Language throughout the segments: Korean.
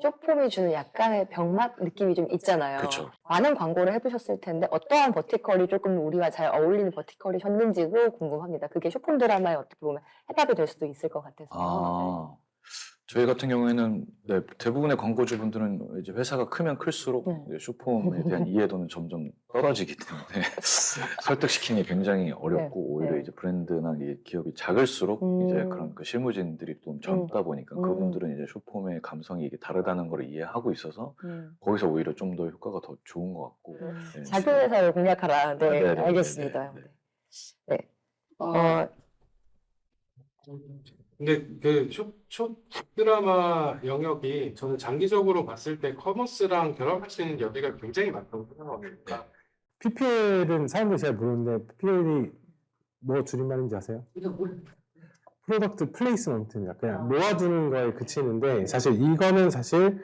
쇼폼이 주는 약간의 병맛 느낌이 좀 있잖아요. 그쵸. 많은 광고를 해보셨을 텐데 어떠한 버티컬이 조금 우리와 잘 어울리는 버티컬이셨는지도 궁금합니다. 그게 쇼폼 드라마에 어떻게 보면 해답이 될 수도 있을 것 같아서요. 아, 저희 같은 경우에는 네, 대부분의 광고주분들은 이제 회사가 크면 클수록 이제 쇼폼에 대한 이해도는 점점 떨어지기 때문에 설득시키는 게 굉장히 어렵고 오히려 네. 이제 브랜드나 이 기업이 작을수록 이제 그런 그 실무진들이 좀 젊다 보니까 그분들은 이제 쇼폼의 감성이 이게 다르다는 걸 이해하고 있어서 거기서 오히려 좀 더 효과가 더 좋은 것 같고. 네. 작은 회사를 공략하라. 네, 네네네. 알겠습니다. 네네. 네. 근데 그 쇼 드라마 영역이 저는 장기적으로 봤을 때 커머스랑 결합할 수 있는 여지가 굉장히 많다고 생각합니다. PPL은 사람들이 잘 모르는데 PPL이 뭐 줄임말인지 아세요? 프로덕트 플레이스먼트입니다. 그냥 모아두는 거에 그치는데 사실 이거는 사실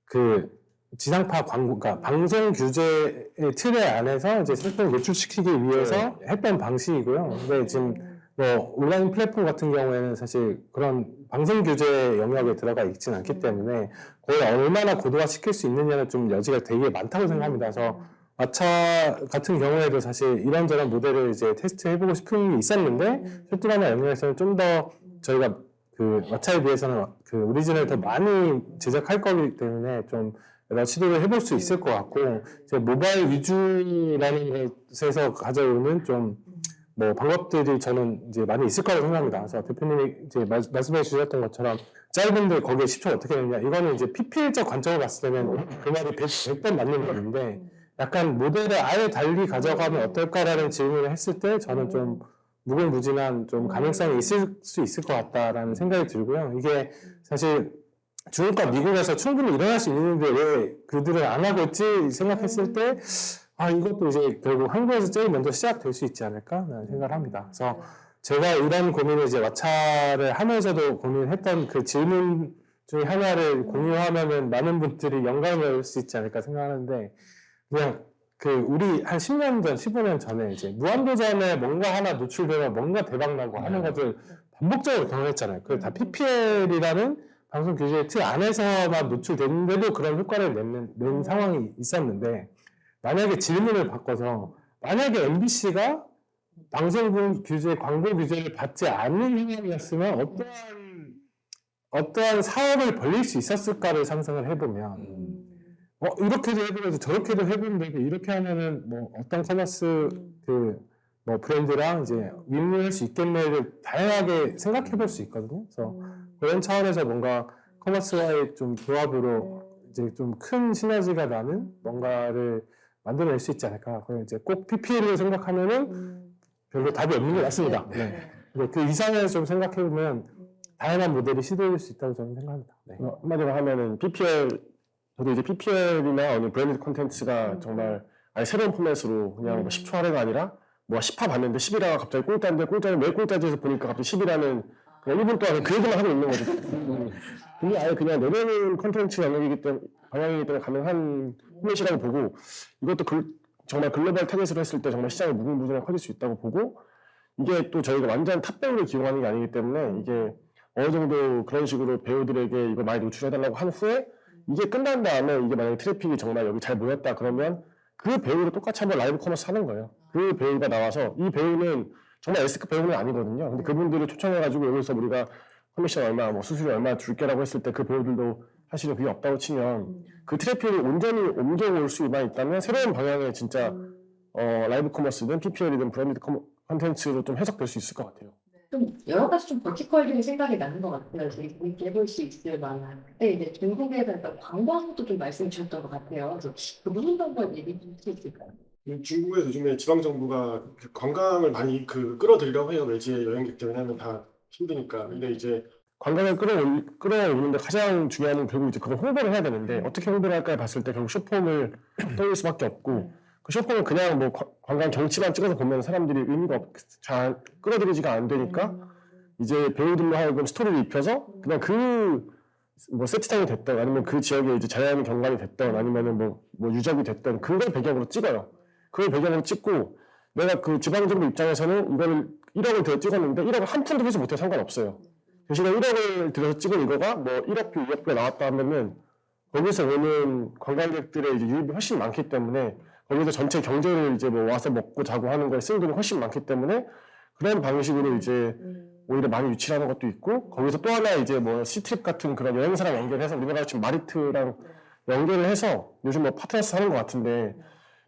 그 지상파 광고, 그러니까 방송 규제의 틀에 안에서 이제 상품을 노출시키기 위해서 했던 방식이고요. 근데 지금 뭐 온라인 플랫폼 같은 경우에는 사실 그런 방송 규제 영역에 들어가 있지는 않기 때문에 거의 얼마나 고도화 시킬 수 있느냐는 좀 여지가 되게 많다고 생각합니다. 그래서 왓챠 같은 경우에도 사실 이런저런 모델을 이제 테스트해보고 싶은 게 있었는데 쇼트라마 영역에서는 좀 더 저희가 그 왓챠에 비해서는 그 오리지널을 더 많이 제작할 거기 때문에 좀 여러 시도를 해볼 수 있을 것 같고 이제 모바일 위주라는 것에서 가져오는 좀 뭐 방법들이 저는 이제 많이 있을 거라고 생각합니다. 그래서 대표님이 이제 말씀해 주셨던 것처럼 짧은데 거기에 10초 어떻게 되느냐 이거는 이제 PPL적 관점을 봤을 때는 그 말이 100번 맞는 말인데 약간 모델을 아예 달리 가져가면 어떨까라는 질문을 했을 때 저는 좀 무궁무진한 좀 가능성이 있을 수 있을 것 같다라는 생각이 들고요. 이게 사실 중국과 미국에서 충분히 일어날 수 있는데 왜 그들은 안 하고 있지 생각했을 때 이것도 이제 결국 한국에서 제일 먼저 시작될 수 있지 않을까라는 생각을 합니다. 그래서 제가 이런 고민을 이제 왓챠를 하면서도 고민했던 그 질문 중에 하나를 공유하면은 많은 분들이 영감을 얻을 수 있지 않을까 생각하는데 그냥 그 우리 한 10년 전, 15년 전에 이제 무한도전에 뭔가 하나 노출되면 뭔가 대박나고 하는 것들 반복적으로 경험했잖아요. 그게 다 PPL이라는 방송 규제 틀 안에서만 노출됐는데도 그런 효과를 낸 상황이 있었는데 만약에 질문을 바꿔서 만약에 MBC가 방송국 규제, 광고 규제를 받지 않는 상황이었으면 어떠한 사업을 벌릴 수 있었을까를 상상을 해보면 이렇게도 해보면서 저렇게도 해보는데 이렇게 하면은 뭐 어떤 커머스 그 뭐 브랜드랑 이제 윈윈할 수 있겠네를 다양하게 생각해 볼 수 있거든요. 그래서 그런 차원에서 뭔가 커머스와의 좀 조합으로 이제 좀 큰 시너지가 나는 뭔가를 만들어낼 수 있지 않을까. 그럼 이제 꼭 PPL을 생각하면은 별로 답이 없는 것 같습니다. 네. 그 이상을 좀 생각해 보면 다양한 모델이 시도될 수 있다고 저는 생각합니다. 네. 한마디로 하면은 PPL, 저도 이제 PPL이나 어느 브랜드 콘텐츠가 정말 아예 새로운 포맷으로 그냥 뭐 10초 할애가 아니라 뭐 10화 봤는데 10이라가 갑자기 공짜인데 공짜는 왜 공짜지 해서 보니까 갑자기 10이라는 그냥 1분 동안 그 얘기만 하고 있는 거죠. 그게 아예 그냥 내려오는 콘텐츠 영역이기 때문에 방향이기 때문에 가능한 포맷이라고 보고 이것도 정말 글로벌 타겟으로 했을 때 정말 시장이 무궁무진하게 커질 수 있다고 보고 이게 또 저희가 완전 탑배우를 기용하는 게 아니기 때문에 이게 어느 정도 그런 식으로 배우들에게 이거 많이 노출해달라고 한 후에 이게 끝난 다음에 이게 만약에 트래픽이 정말 여기 잘 모였다 그러면 그 배우를 똑같이 한번 라이브 커머스 하는 거예요. 그 배우가 나와서 이 배우는 정말 S급 배우는 아니거든요. 근데 그분들을 초청해가지고 여기서 우리가 커미션 얼마, 뭐 수수료 얼마 줄게라고 했을 때 그 배우들도 사실은 그게 없다고 치면 그 트래픽을 온전히 옮겨올 수만 있다면 새로운 방향의 진짜 라이브 커머스든 PPL이든 브랜드 콘텐츠로 좀 해석될 수 있을 것 같아요. 좀 여러 가지 좀 버티컬적인 생각이 나는 것 같아요. 재밌게 해볼 수 있을 만한. 근데 이제 중국에서 관광도 좀 말씀 주셨던 것 같아요. 그래서 그 무슨 방법 얘기 좀 해줄 수 있을까요? 중국에서 요즘에 지방 정부가 관광을 많이 끌어들이려고 해요. 외지의 여행객들 왜냐면 다 힘드니까. 근데 이제 관광을 끌어오는데 가장 중요한 건 결국 이제 그걸 홍보를 해야 되는데 어떻게 홍보를 할까 봤을 때 결국 쇼폼을 떠올 수밖에 없고 그 쇼폼은 그냥 뭐 관광 경치만 찍어서 보면 사람들이 잘 끌어들이지가 안 되니까 이제 배우들로 하여금 스토리를 입혀서 그냥 뭐 세트장이 됐던 아니면 그 지역에 이제 자연 경관이 됐던 아니면은 뭐 유적이 됐던 그걸 배경으로 찍어요. 그걸 배경으로 찍고 내가 그 지방정부 입장에서는 이거를 1억을 더 찍었는데 1억을 한 푼도 회수 못해도 상관없어요. 대신에 1억을 들여서 찍은 이거가 뭐 1억 뷰, 2억 뷰가 나왔다 하면은 거기서 오는 관광객들의 이제 유입이 훨씬 많기 때문에 거기서 전체 경제를 이제 뭐 와서 먹고 자고 하는 거에 쓰는 돈이 훨씬 많기 때문에 그런 방식으로 이제 오히려 많이 유치하는 것도 있고 거기서 또 하나 이제 뭐 시트립 같은 그런 여행사랑 연결해서 우리나라 지금 마리트랑 연결을 해서 요즘 뭐 파트너스 하는 것 같은데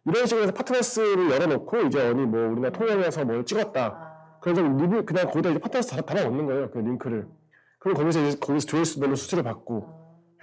이런 식으로 해서 파트너스를 열어놓고 이제 어디 뭐 우리나라 통영에서 뭘 찍었다. 그래서 리뷰 그냥 거기다 이제 파트너스 달아놓는 거예요. 그 링크를. 그럼 거기서 조회수별로 수수료 받고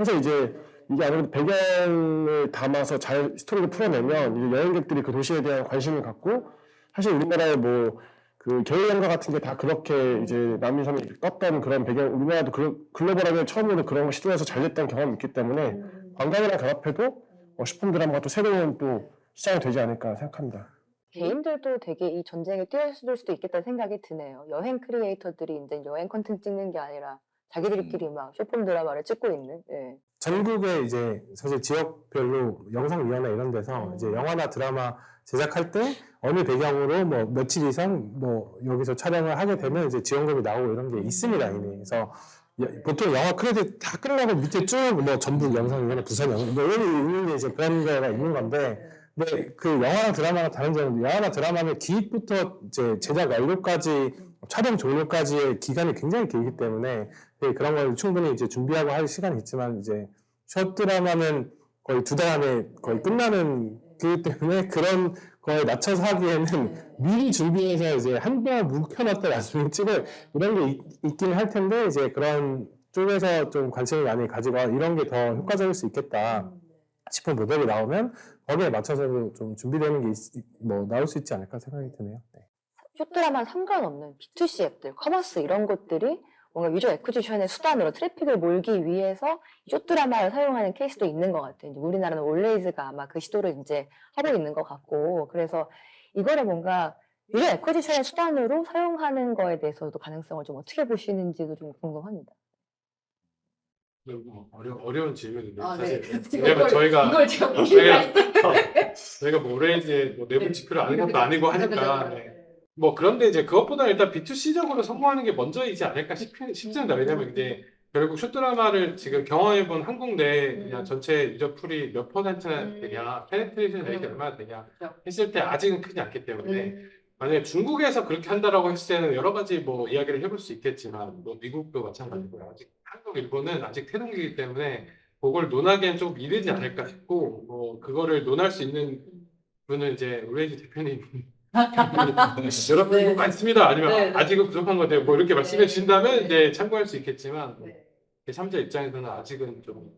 해서 이제 이게 아무래도 배경을 담아서 잘 스토리를 풀어내면 이제 여행객들이 그 도시에 대한 관심을 갖고 사실 우리나라의 뭐 그 겨울연가 같은 게 다 그렇게 이제 남미섬이 떴던 그런 배경 우리나라도 글로벌하게 처음으로 그런 거 시도해서 잘 됐던 경험이 있기 때문에 관광이랑 결합해도 슈퍼 드라마가 또 새로운 또 시장이 되지 않을까 생각합니다. 개인들도 되게 이 전쟁에 뛰어들 수도 있겠다는 생각이 드네요. 여행 크리에이터들이 이제 여행 콘텐츠 찍는 게 아니라 자기들끼리 막 쇼폼 드라마를 찍고 있는. 예. 전국에 이제 사실 지역별로 영상위원회 이런 데서 이제 영화나 드라마 제작할 때 어느 배경으로 뭐 며칠 이상 뭐 여기서 촬영을 하게 되면 이제 지원금이 나오고 이런 게 있습니다 이미. 그래서 보통 영화 크레딧 다 끝나고 밑에 쭉 뭐 전북 영상위원회, 부산 영상 뭐 이런 게 있는 게 이제 그런 거가 있는 건데. 근데 그 영화랑 드라마랑 다른 점은 영화나 드라마는 기획부터 이제 제작 완료까지 촬영 종료까지의 기간이 굉장히 길기 때문에 그런 걸 충분히 이제 준비하고 할 시간이 있지만 이제 숏 드라마는 거의 2달 안에 거의 끝나는 그 때문에 그런 거에 맞춰서 하기에는 미리 준비해서 이제 한동안 묵혀놨다 나중에 찍을 이런 게 있긴 할 텐데 이제 그런 쪽에서 좀 관심을 많이 가지고 이런 게 더 효과적일 수 있겠다 싶은 모델이 나오면 거기에 맞춰서 좀 준비되는 게 뭐 나올 수 있지 않을까 생각이 드네요. 네. 숏드라마는 상관없는 B2C 앱들, 커머스 이런 것들이 뭔가 유저 애쿠지션의 수단으로 트래픽을 몰기 위해서 숏드라마를 사용하는 케이스도 있는 것 같아요. 이제 우리나라는 올레이즈가 아마 그 시도를 이제 하고 있는 것 같고, 그래서 이거를 뭔가 유저 애쿠지션의 수단으로 사용하는 거에 대해서도 가능성을 좀 어떻게 보시는지도 좀 궁금합니다. 어려운 질문인데 아, 사실 네. 왜냐면 저희가 이걸 제가 보기가 저희가 뭐 올해이제 뭐 내부 지표를 아는 것도 아니고 하니까 그죠. 네. 뭐 그런데 이제 그것보다 일단 B2C적으로 성공하는 게 먼저이지 않을까 싶습니다. 왜냐면 이제 결국 숏드라마를 지금 경험해본 한국 내 그냥 전체 유저풀이 몇 퍼센트나 되냐, 페네트레이션 레이트 얼마나 되냐 했을 때 아직은 크지 않기 때문에 만약에 중국에서 그렇게 한다라고 했을 때는 여러 가지 뭐 이야기를 해볼 수 있겠지만 뭐 미국도 마찬가지고요. 아직 한국, 일본은 아직 태동기이기 때문에 그걸 논하기엔 좀 이르지 않을까 싶고 뭐 그거를 논할 수 있는 분은 이제 올레이즈 대표님 여러분 네. 많습니다. 아니면 네, 네. 아직은 부족한 건데 뭐 이렇게 말씀해 주신다면 네. 이제 참고할 수 있겠지만 네. 3자 입장에서는 아직은 좀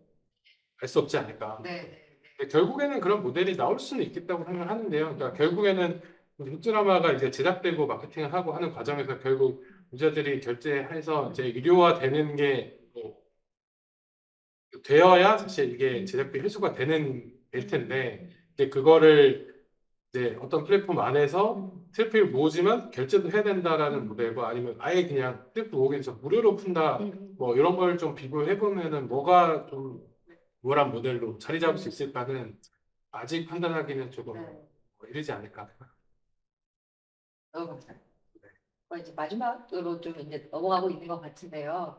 알 수 없지 않을까. 네. 근데 결국에는 그런 모델이 나올 수는 있겠다고 생각하는데요. 그러니까 결국에는 드라마가 이제 제작되고 마케팅을 하고 하는 과정에서 결국 유저들이 결제해서 이제 유료화되는 게뭐 되어야 사실 이게 제작비 회수가 될 텐데 이제 그거를 이제 어떤 플랫폼 안에서 트래픽을 모으지만 결제도 해야 된다라는 모델과 아니면 아예 그냥 트래픽 모으기 위해서 무료로 푼다 뭐 이런 걸 좀 비교해 보면은 뭐가 좀 우월한 모델로 자리 잡을 수 있을까는 아직 판단하기는 조금 이르지 않을까. 너무 감사합니다. 이제 마지막으로 좀 이제 넘어가고 있는 것 같은데요.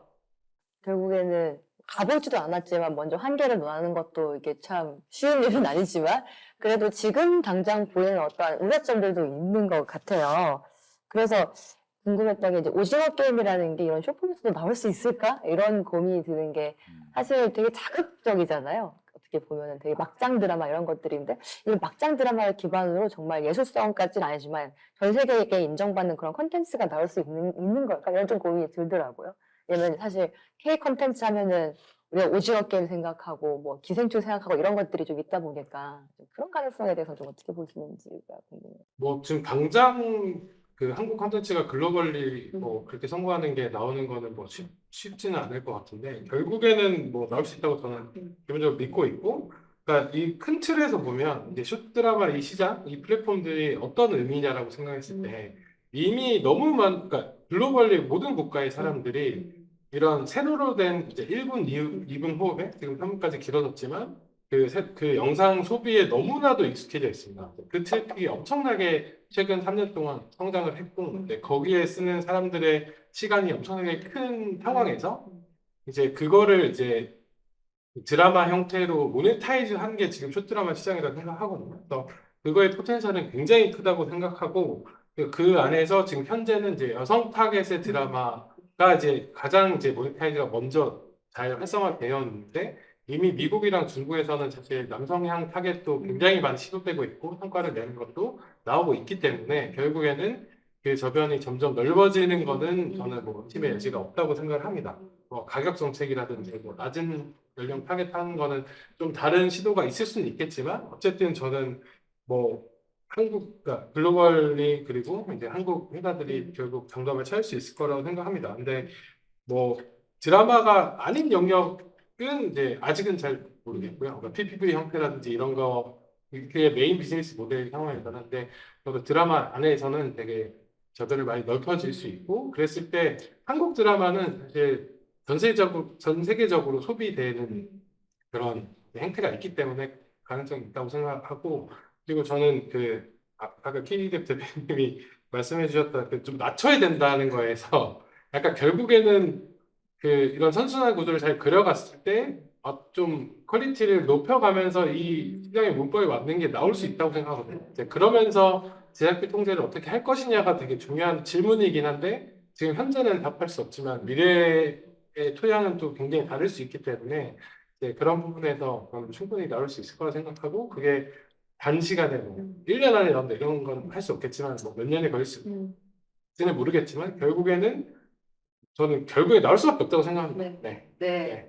결국에는 가보지도 않았지만 먼저 한계를 논하는 것도 이게 참 쉬운 일은 아니지만 그래도 지금 당장 보이는 어떠한 우려점들도 있는 것 같아요. 그래서 궁금했던 게 이제 오징어 게임이라는 게 이런 쇼폼에서도 나올 수 있을까? 이런 고민이 드는 게 사실 되게 자극적이잖아요. 어떻게 보면은 되게 막장 드라마 이런 것들인데 이 막장 드라마를 기반으로 정말 예술성까지는 아니지만 전 세계에게 인정받는 그런 콘텐츠가 나올 수 있는 걸까? 이런 좀 고민이 들더라고요. 왜냐면 사실 K 콘텐츠 하면은 우리가 오징어 게임 생각하고 뭐 기생충 생각하고 이런 것들이 좀 있다 보니까 좀 그런 가능성에 대해서 좀 어떻게 보시는지가 궁금해요. 뭐 지금 당장 그 한국 콘텐츠가 글로벌리 뭐 그렇게 성공하는 게 나오는 거는 뭐 쉽지는 않을 것 같은데 결국에는 뭐 나올 수 있다고 저는 기본적으로 믿고 있고 그러니까 이 큰 틀에서 보면 이제 숏 드라마 이 시장 이 플랫폼들이 어떤 의미냐라고 생각했을 때 이미 너무 그러니까 글로벌리 모든 국가의 사람들이 이런 세로로 된 이제 1분, 2분 호흡에 지금 3분까지 길어졌지만 그 영상 소비에 너무나도 익숙해져 있습니다. 그 트래픽이 엄청나게 최근 3년 동안 성장을 했고, 거기에 쓰는 사람들의 시간이 엄청나게 큰 상황에서 이제 그거를 이제 드라마 형태로 모네타이즈 한 게 지금 숏드라마 시장이라고 생각하거든요. 그래서 그거의 포텐셜은 굉장히 크다고 생각하고 그 안에서 지금 현재는 이제 여성 타겟의 드라마가 이제 가장 이제 모네타이즈가 먼저 잘 활성화되어 있는데 이미 미국이랑 중국에서는 사실 남성향 타겟도 굉장히 많이 시도되고 있고 성과를 내는 것도 나오고 있기 때문에 결국에는 그 저변이 점점 넓어지는 거는 저는 뭐 팀의 여지가 없다고 생각을 합니다. 뭐 가격 정책이라든지 뭐 낮은 연령 타겟하는 거는 좀 다른 시도가 있을 수는 있겠지만 어쨌든 저는 뭐 한국, 그러니까 글로벌리 그리고 이제 한국 회사들이 결국 정답을 찾을 수 있을 거라고 생각합니다. 근데 뭐 드라마가 아닌 영역은 이제 아직은 잘 모르겠고요. 그러니까 PPV 형태라든지 이런 거 그게 메인 비즈니스 모델 상황에서는 근데 저도 드라마 안에서는 되게 저들을 많이 넓혀질 수 있고 그랬을 때 한국 드라마는 사실 전 세계적으로 소비되는 그런 행태가 있기 때문에 가능성이 있다고 생각하고 그리고 저는 아까 K뎁 대표님이 말씀해 주셨던 그 좀 낮춰야 된다는 거에서 약간 결국에는 이런 선순환 구조를 잘 그려갔을 때 좀 퀄리티를 높여가면서 이 시장의 문법에 맞는 게 나올 수 있다고 생각하거든요. 이제 그러면서 제작비 통제를 어떻게 할 것이냐가 되게 중요한 질문이긴 한데 지금 현재는 답할 수 없지만 미래의 토양은 또 굉장히 다를 수 있기 때문에 이제 그런 부분에서 저는 충분히 나올 수 있을 거라 생각하고 그게 단시간에 뭐 1년 안에 나온다 이런 건 할 수 없겠지만 뭐 몇 년이 걸릴 수는 모르겠지만 결국에는 저는 결국에 나올 수밖에 없다고 생각합니다. 네. 네. 네.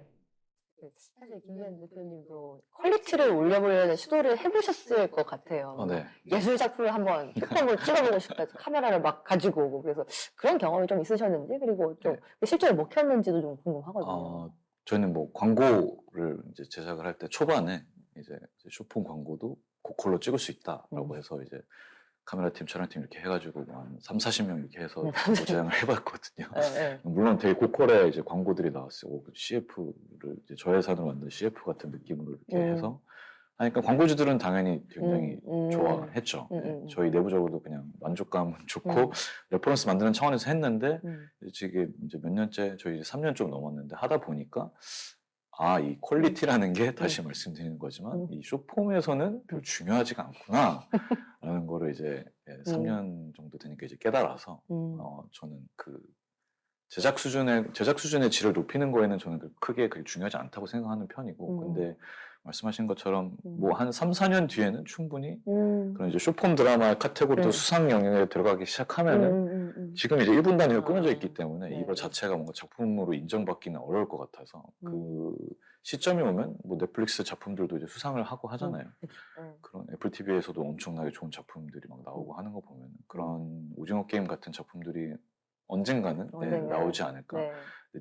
사실 김현 대표님도 퀄리티를 올려보려는 시도를 해보셨을 것 같아요. 네. 예술 작품을 한번 쇼폼을 찍어보고 싶다. 카메라를 막 가지고 오고 그래서 그런 경험이 좀 있으셨는지 그리고 좀 실제로 먹혔는지도 좀 궁금하거든요. 저희는 뭐 광고를 이제 제작을 할 때 초반에 이제 쇼폼 광고도 고퀄로 찍을 수 있다라고 해서 이제 카메라팀, 촬영팀 이렇게 해가지고 한 30-40명 이렇게 해서 광고 제작을 해봤거든요. 네. 물론 되게 고퀄의 이제 광고들이 나왔어요. CF를 이제 저예산으로 만든 CF 같은 느낌으로 이렇게 해서 하니까 광고주들은 당연히 굉장히 좋아했죠. 네. 저희 내부적으로도 그냥 만족감은 좋고 레퍼런스 만드는 차원에서 했는데 지금 이제 몇 년째 저희 이제 3년 좀 넘었는데 하다 보니까 이 퀄리티라는 게 다시 말씀드리는 거지만 이 숏폼에서는 별로 중요하지가 않구나 라는 거를 이제 3년 정도 되니까 이제 깨달아서 저는 제작 수준의 질을 높이는 거에는 저는 크게 그게 중요하지 않다고 생각하는 편이고 근데 말씀하신 것처럼 뭐 한 3-4년 뒤에는 충분히 그런 이제 숏폼 드라마 카테고리도 수상 영역에 들어가기 시작하면은 지금 이제 1분 단위로 끊어져 있기 때문에 이거 자체가 뭔가 작품으로 인정받기는 어려울 것 같아서 그 시점이 오면 뭐 넷플릭스 작품들도 이제 수상을 하고 하잖아요. 그런 애플 TV에서도 엄청나게 좋은 작품들이 막 나오고 하는 거 보면 그런 오징어 게임 같은 작품들이 언젠가는 나오지 않을까.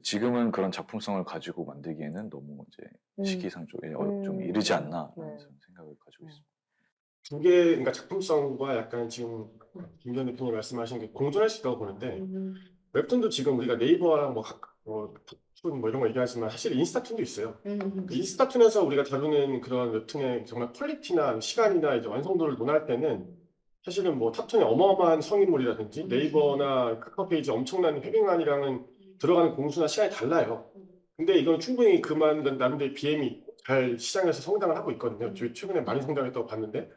지금은 그런 작품성을 가지고 만들기에는 너무 이제 시기상 좀 이르지 않나라는 생각을 가지고 있습니다. 두 개, 그러니까 작품성과 약간 지금 김기현 대표님 말씀하신 게 공존할 수 있다고 보는데 웹툰도 지금 우리가 네이버랑 웹툰 뭐 이런 거 얘기하지만 사실 인스타툰도 있어요. 그 인스타툰에서 우리가 다루는 그런 웹툰의 정말 퀄리티나 시간이나 이제 완성도를 논할 때는 사실은 뭐 탑10에 어마어마한 성인물이라든지 네이버나 카카오페이지 엄청난 회빙량이랑은 들어가는 공수나 시간이 달라요. 근데 이건 충분히 나름대로 BM이 잘 시장에서 성장을 하고 있거든요. 저희 최근에 많이 성장했다고 봤는데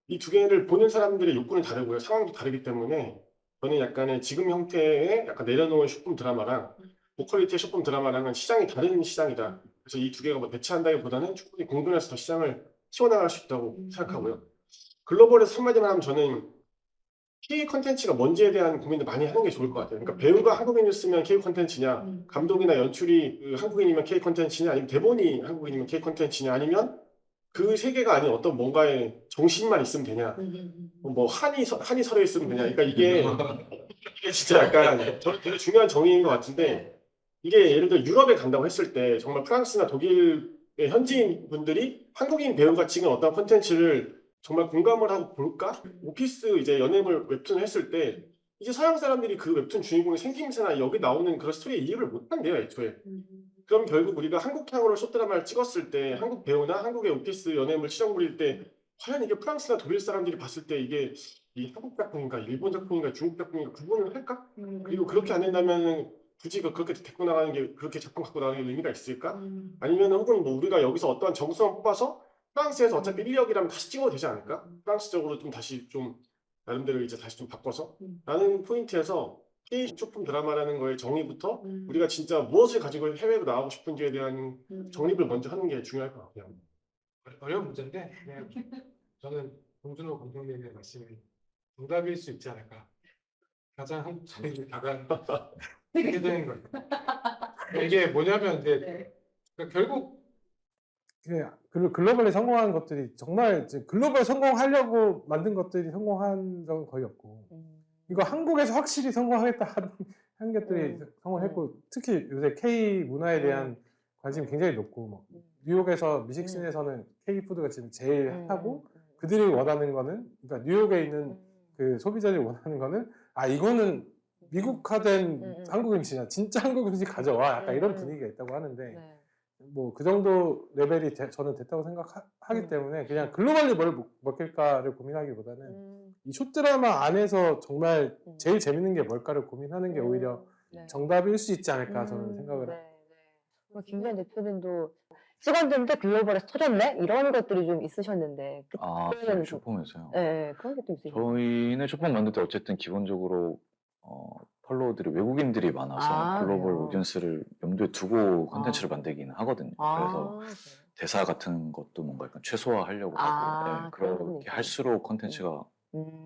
이 두 개를 보는 사람들의 욕구는 다르고요. 상황도 다르기 때문에 저는 약간의 지금 형태의 약간 내려놓은 쇼폼 드라마랑 고퀄리티의 쇼폼 드라마랑은 시장이 다른 시장이다. 그래서 이 두 개가 뭐 대체한다기보다는 충분히 공존해서 더 시장을 키워나갈 수 있다고 생각하고요. 글로벌에서 한마디만 하면 저는 K 컨텐츠가 뭔지에 대한 고민을 많이 하는 게 좋을 것 같아요. 그러니까 배우가 한국인이었으면 K 컨텐츠냐, 감독이나 연출이 한국인이면 K 컨텐츠냐, 아니면 대본이 한국인이면 K 컨텐츠냐, 아니면 그 세 개가 아닌 어떤 뭔가의 정신만 있으면 되냐, 뭐 한이 서려 있으면 되냐. 그러니까 이게 진짜 약간 되게 중요한 정의인 것 같은데 이게 예를 들어 유럽에 간다고 했을 때 정말 프랑스나 독일의 현지인 분들이 한국인 배우가 찍은 어떤 컨텐츠를 정말 공감을 하고 볼까? 오피스 이제 연애물 웹툰을 했을 때 이제 서양 사람들이 그 웹툰 주인공의 생김새나 여기 나오는 그런 스토리에 이해를 못한대요, 애초에. 그럼 결국 우리가 한국향으로 숏드라마를 찍었을 때 한국 배우나 한국의 오피스 연애물 시정물일 때 과연 이게 프랑스나 독일 사람들이 봤을 때 이게 한국 작품인가 일본 작품인가 중국 작품인가 구분을 할까? 그리고 그렇게 안 된다면 굳이 그렇게 데리고 나가는 게 그렇게 작품 갖고 나가는 게 의미가 있을까? 아니면 혹은 뭐 우리가 여기서 어떠한 정수만 뽑아서 프랑스에서 어차피 1억이라면 다시 찍어도 되지 않을까? 프랑스적으로 좀 다시 좀 나름대로 이제 다시 좀 바꿔서 라는 포인트에서 K 쇼품 드라마라는 거의 정의부터 우리가 진짜 무엇을 가지고 해외로 나가고 싶은지에 대한 정립을 먼저 하는 게 중요할 것 같아요. 어려운 문제인데 그냥 저는 봉준호 감독님의 말씀이 정답일 수 있지 않을까. 가장 한국적인 가장 세계적인 거. 이게 뭐냐면 이제 네. 그러니까 결국 글로벌에 성공한 것들이 정말 이제 글로벌 성공하려고 만든 것들이 성공한 적은 거의 없고 이거 한국에서 확실히 성공하겠다 한 것들이 성공했고 특히 요새 K 문화에 대한 관심이 굉장히 높고 뭐 뉴욕에서 미식씬에서는 K 푸드가 지금 제일 핫하고 그들이 원하는 거는 그러니까 뉴욕에 있는 그 소비자들이 원하는 거는 아 이거는 미국화된 한국 음식이야 진짜 한국 음식 가져와 약간 이런 분위기가 있다고 하는데 네. 뭐 그 정도 레벨이 저는 됐다고 생각하기 때문에 그냥 글로벌리 뭘 먹힐까를 고민하기보다는 이 숏드라마 안에서 정말 제일 재밌는 게 뭘까를 고민하는 게 오히려 네. 정답일 수 있지 않을까 저는 생각을 네. 김기현 대표님도 찍었는데 글로벌에서 터졌네? 이런 것들이 좀 있으셨는데 아, 그때는 좀- 슈퍼맨에서요. 네, 그런 게 좀 있으셨어요. 저희는 슈퍼맨 만들 때 어쨌든 기본적으로 폴로워들이 외국인들이 많아서 아, 글로벌 그래요? 오디언스를 염두에 두고 콘텐츠를 만들기는 하거든요. 그래서 그래요? 대사 같은 것도 뭔가 약간 최소화하려고 하고 네, 그런 부분이 그렇게 할수록 콘텐츠가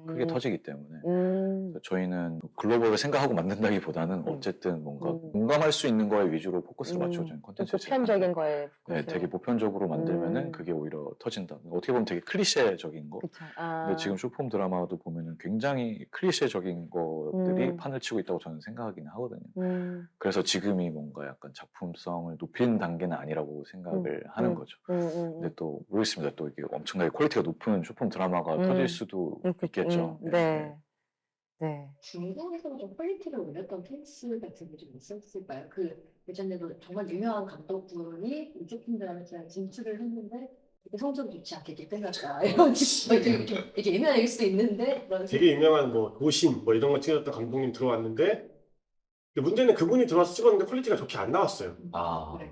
크게 터지기 때문에 그래서 저희는 글로벌을 생각하고 만든다기보다는 어쨌든 뭔가 공감할 수 있는 거에 위주로 포커스를 맞춰주는 콘텐츠 보편적인 거에 네, 포커스. 되게 보편적으로 만들면은 그게 오히려 터진다. 어떻게 보면 되게 클리셰적인 거. 그쵸. 근데 지금 쇼폼 드라마도 보면은 굉장히 클리셰적인 것들이 음. 판을 치고 있다고 저는 생각하긴 하거든요. 음. 그래서 지금이 뭔가 약간 작품성을 높이는 단계는 아니라고 생각을 하는 거죠. 근데 또 모르겠습니다. 또 이게 엄청나게 퀄리티가 높은 쇼폼 드라마가 터질 수도 있겠죠. 네. 네. 중국에서 좀 퀄리티를 올렸던 케이스 같은 게 좀 있었을까요? 그 예전에도 정말 유명한 감독분이 이쪽 팀들한테 진출을 했는데 이게 성적이 좋지 않게 끝났다. 이런 이게 예민할 수도 있는데 그런 되게 유명한 뭐 도심 뭐 이런 거 찍었던 감독님 들어왔는데 근데 문제는 그분이 들어와서 찍었는데 퀄리티가 좋게 안 나왔어요. 아, 네.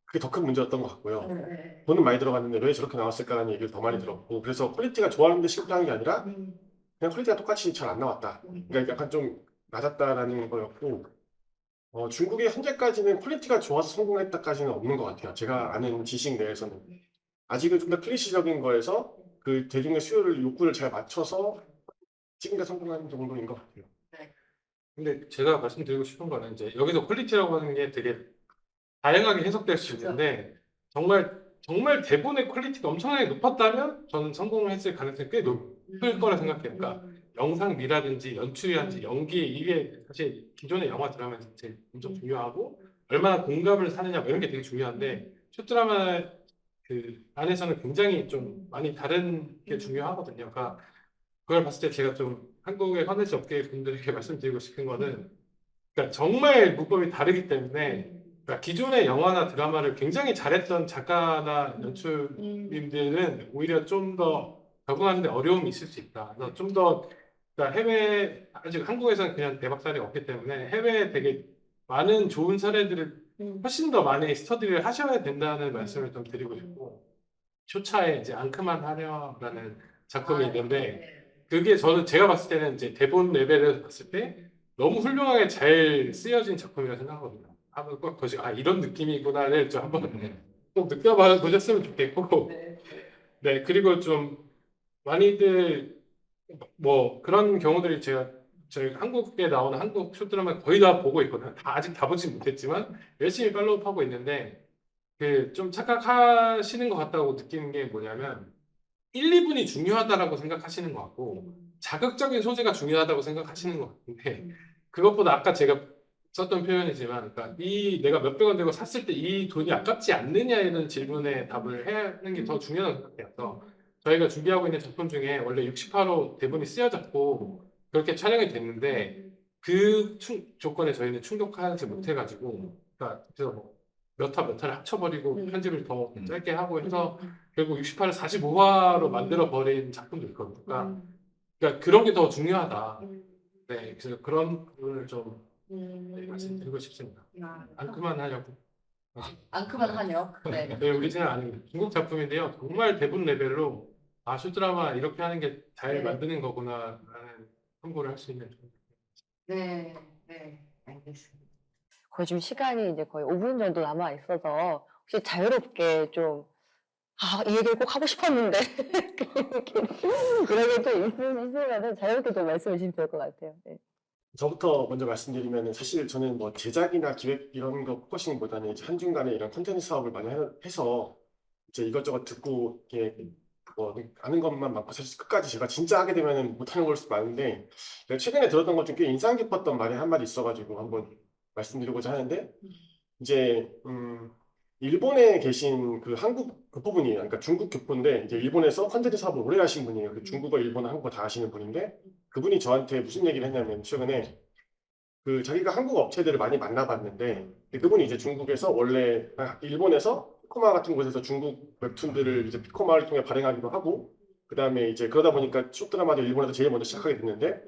그게 더 큰 문제였던 것 같고요. 네. 돈은 많이 들어갔는데 왜 저렇게 나왔을까라는 얘기를 더 많이 들었고 그래서 퀄리티가 좋아하는데 실패한 게 아니라 그냥 퀄리티가 똑같이 잘 안 나왔다. 그러니까 약간 좀 낮았다라는 거였고 중국이 현재까지는 퀄리티가 좋아서 성공했다까지는 없는 것 같아요. 제가 아는 지식 내에서는 아직은 좀 더 클리시적인 거에서 그 대중의 수요를 욕구를 잘 맞춰서 찍은 데 성공한 정도인 것 같아요. 근데 제가 말씀드리고 싶은 거는 이제 여기서 퀄리티라고 하는 게 되게 다양하게 해석될 수 있는데 정말 대본의 퀄리티가 엄청나게 높았다면 저는 성공했을 가능성이 꽤 높을 거라 생각해요. 그러니까 영상미라든지 연출이라든지 연기 이게 사실 기존의 영화 드라마에서 제일 엄청 중요하고 얼마나 공감을 사느냐 뭐 이런 게 되게 중요한데 숏드라마 그 안에서는 굉장히 좀 많이 다른 게 중요하거든요. 그러니까 그걸 봤을 때 제가 좀 한국의 컨텐츠 업계 분들에게 말씀드리고 싶은 거는 그러니까 정말 문법이 다르기 때문에 그러니까 기존의 영화나 드라마를 굉장히 잘했던 작가나 연출님들은 오히려 좀 더 적응하는 데 어려움이 있을 수 있다. 그래서 좀 더 그러니까 해외 아직 한국에서는 그냥 대박 사례가 없기 때문에 해외에 되게 많은 좋은 사례들을 훨씬 더 많이 스터디를 하셔야 된다는 말씀을 좀 드리고 싶고 쇼차에 이제 앙크만 하려라는 작품이 있는데 그게 제가 봤을 때는 이제 대본 레벨에서 봤을 때 너무 훌륭하게 잘 쓰여진 작품이라고 생각하거든요. 한번 꼭 보시고 이런 느낌이구나를 좀 한번 꼭 느껴보셨으면 좋겠고 네 그리고 좀 많이들 뭐 그런 경우들이 저희 한국에 나오는 한국 쇼드라마 거의 다 보고 있거든요. 아직 다 보진 못했지만 열심히 팔로우하고 있는데 그 좀 착각하시는 것 같다고 느끼는 게 뭐냐면 1, 2분이 중요하다라고 생각하시는 것 같고 자극적인 소재가 중요하다고 생각하시는 것 같은데 그것보다 아까 제가 썼던 표현이지만 그러니까 내가 몇백 원 내고 샀을 때 이 돈이 아깝지 않느냐 이런 질문에 답을 해야 하는 게 더 중요하다고 생각해요. 저희가 준비하고 있는 작품 중에 원래 68호 대본이 쓰여졌고 그렇게 촬영이 됐는데 그 조건에 저희는 충족하지 못해가지고 그러니까 그래서 뭐 몇 화를 합쳐버리고 편집을 더 짧게 하고 해서 결국 68을 45화로 만들어버린 작품도 있거든요. 그러니까 그런 게 더 중요하다. 네, 그래서 그런 부분을 좀 말씀드리고 싶습니다. 아, 안 그만하려고. 안 그만하네요. 네. 네, 오리지널 아닙니다. 중국 작품인데요. 정말 대본 레벨로 슈드라마 이렇게 하는 게 잘 네. 만드는 거구나라는 참고를 할 수 있는 네. 네. 알겠습니다. 거의 지금 시간이 이제 거의 5분 정도 남아 있어서 혹시 자유롭게 좀 이 얘기를 꼭 하고 싶었는데 이런 게 좀 있으면 자유롭게 좀 말씀해 주시면 좋을 것 같아요. 네. 저부터 먼저 말씀드리면 사실 저는 뭐 제작이나 기획 이런 거 포커싱보다는 이제 한중간에 이런 콘텐츠 사업을 많이 해서 이제 이것저것 듣고 이렇게 뭐 아는 것만 많고 사실 끝까지 제가 진짜 하게 되면은 못하는 걸 수도 많은데 내가 최근에 들었던 것 중 꽤 인상 깊었던 말이 한 마디 있어가지고 한번 말씀드리고자 하는데 이제 일본에 계신 그 한국 교포분이에요. 그러니까 중국 교포인데 이제 일본에서 콘텐츠 사업을 오래 하신 분이에요. 그 중국어, 일본어, 한국어 다 하시는 분인데 그분이 저한테 무슨 얘기를 했냐면 최근에 그 자기가 한국 업체들을 많이 만나봤는데 그분이 이제 중국에서 원래 일본에서 피코마 같은 곳에서 중국 웹툰들을 이제 피코마를 통해 발행하기도 하고 그 다음에 이제 그러다 보니까 숏드라마도 일본에서 제일 먼저 시작하게 됐는데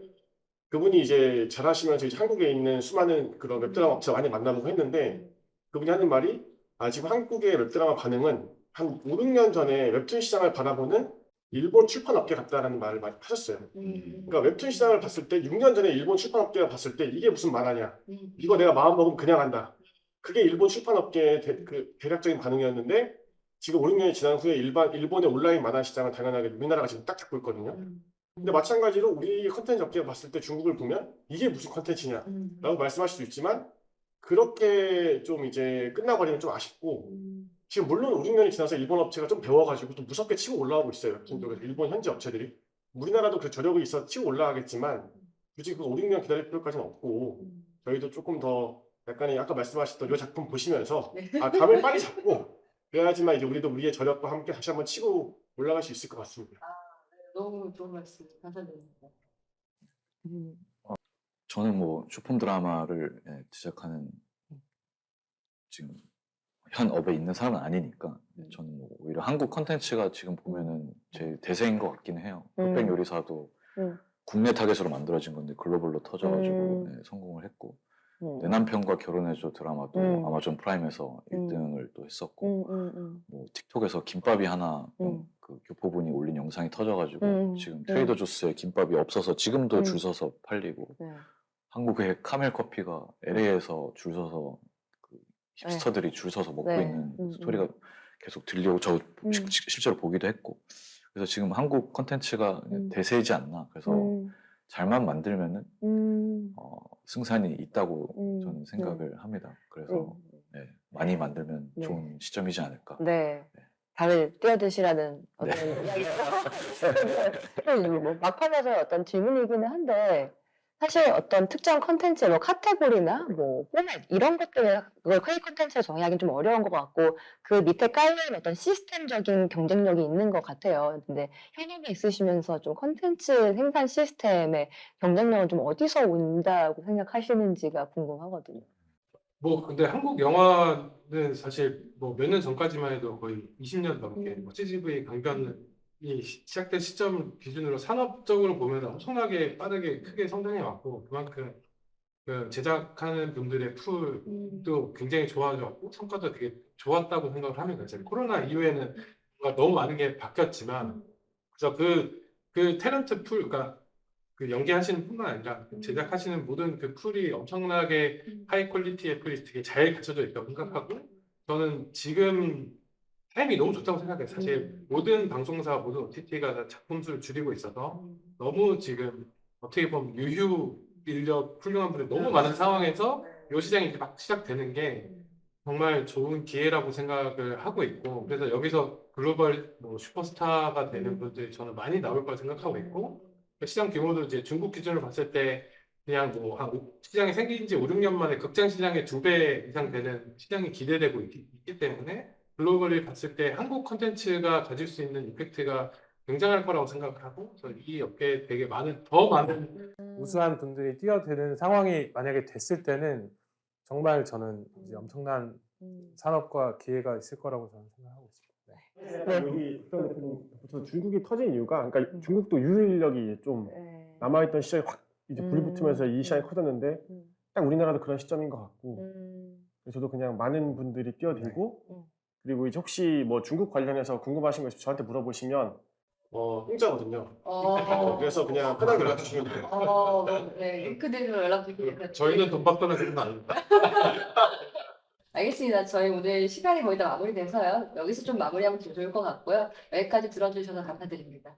그분이 이제 잘하시면서 이제 한국에 있는 수많은 그런 웹드라마 업체 많이 만나보고 했는데 그분이 하는 말이 지금 한국의 웹드라마 반응은 한 5, 6년 전에 웹툰 시장을 바라보는 일본 출판업계 같다라는 말을 많이 하셨어요. 그러니까 웹툰 시장을 봤을 때 6년 전에 일본 출판업계가 봤을 때 이게 무슨 만화냐. 이거 내가 마음 먹으면 그냥 한다. 그게 일본 출판업계의 그 대략적인 반응이었는데 지금 5, 6년이 지난 후에 일본의 온라인 만화 시장은 당연하게 우리나라가 지금 딱 잡고 있거든요. 근데 마찬가지로 우리 컨텐츠 업계가 봤을 때 중국을 보면 이게 무슨 컨텐츠냐 라고 말씀하실 수 있지만 그렇게 좀 이제 끝나버리면 좀 아쉽고 지금 물론 5, 6년이 지나서 일본 업체가 좀 배워가지고 또 무섭게 치고 올라오고 있어요. 일본 현지 업체들이. 우리나라도 그 저력이 있어 치고 올라가겠지만 굳이 그 5, 6년 기다릴 필요까지는 없고 저희도 조금 더 약간의 아까 말씀하셨던 이 작품 보시면서 감을 빨리 잡고 그래야지만 이제 우리도 우리의 저력과 함께 다시 한번 치고 올라갈 수 있을 것 같습니다. 너무 좋은 말씀 감사드립니다. 저는 뭐 쇼폼 드라마를 제작하는 지금 현 업에 있는 사람은 아니니까 저는 뭐 오히려 한국 컨텐츠가 지금 보면은 제일 대세인 것 같긴 해요. 흑백 요리사도 국내 타겟으로 만들어진 건데 글로벌로 터져가지고 성공을 했고 내 남편과 결혼해줘 드라마도 아마존 프라임에서 1등을 또 했었고 뭐 틱톡에서 김밥이 하나 그 교포분이 올린 영상이 터져가지고 지금 트레이더 조스에 김밥이 없어서 지금도 줄 서서 팔리고 한국의 카멜 커피가 LA에서 줄 서서 그 힙스터들이 줄 서서 먹고 있는 스토리가 계속 들려오고 저 실제로 보기도 했고 그래서 지금 한국 컨텐츠가 대세이지 않나 그래서 잘만 만들면은 승산이 있다고 저는 생각을 합니다. 그래서 많이 만들면 좋은 시점이지 않을까. 네. 발을 뛰어드시라는 어떤 이야기가 뭐 막판에서 어떤 질문이기는 한데 사실 어떤 특정 컨텐츠 뭐 카테고리나 뭐 포맷 이런 것들을 그걸 K 컨텐츠에 정의하기는 좀 어려운 것 같고 그 밑에 깔려있는 어떤 시스템적인 경쟁력이 있는 것 같아요. 근데 현업에 있으시면서 좀 컨텐츠 생산 시스템의 경쟁력은 좀 어디서 온다고 생각하시는지가 궁금하거든요. 뭐 근데 한국 영화는 사실 뭐 몇 년 전까지만 해도 거의 20년 넘게 뭐 CGV 강변이 시작된 시점 기준으로 산업적으로 보면 엄청나게 빠르게 크게 성장해 왔고 그만큼 그 제작하는 분들의 풀도 굉장히 좋아졌고 성과도 되게 좋았다고 생각을 합니다. 이제 코로나 이후에는 뭔가 너무 많은 게 바뀌었지만 그래서 그 탤런트 풀 그러니까 그 연기하시는 뿐만 아니라 제작하시는 모든 그 풀이 엄청나게 하이 퀄리티의 풀이 되게 잘 갖춰져 있다고 생각하고 저는 지금 타임이 너무 좋다고 생각해요. 사실 모든 방송사, 모든 OTT가 다 작품 수를 줄이고 있어서 너무 지금 어떻게 보면 유휴 인력 훌륭한 분들이 너무 많은 상황에서 이 시장이 이제 막 시작되는 게 정말 좋은 기회라고 생각을 하고 있고 그래서 여기서 글로벌 뭐 슈퍼스타가 되는 분들이 저는 많이 나올 거라 생각하고 있고 시장 규모도 이제 중국 기준으로 봤을 때 그냥 뭐 시장이 생긴 지 5, 6년 만에 극장 시장의 2배 이상 되는 시장이 기대되고 있기 때문에 글로벌을 봤을 때 한국 콘텐츠가 가질 수 있는 임팩트가 굉장할 거라고 생각을 하고 그래서 이 업계에 되게 더 많은 우수한 분들이 뛰어드는 상황이 만약에 됐을 때는 정말 저는 이제 엄청난 산업과 기회가 있을 거라고 저는 생각하고 있습니다. 여기 어떤 대표님 중국이 터진 이유가 그러니까 중국도 유일력이 좀 남아있던 시장이 확 이제 불이 붙으면서 이 시장이 커졌는데 딱 우리나라도 그런 시점인 것 같고 음, 그래서 저도 그냥 많은 분들이 뛰어들고 네. 그리고 이제 혹시 뭐 중국 관련해서 궁금하신 거 있으면 저한테 물어보시면 공짜거든요. 그래서 그냥 편하게 연락 주시면 돼요. 네, 링크드로 연락 주시면 저희는 돈 받거나 그런 건 아닙니다. 알겠습니다. 저희 오늘 시간이 거의 다 마무리돼서요. 여기서 좀 마무리하면 더 좋을 것 같고요. 여기까지 들어주셔서 감사드립니다.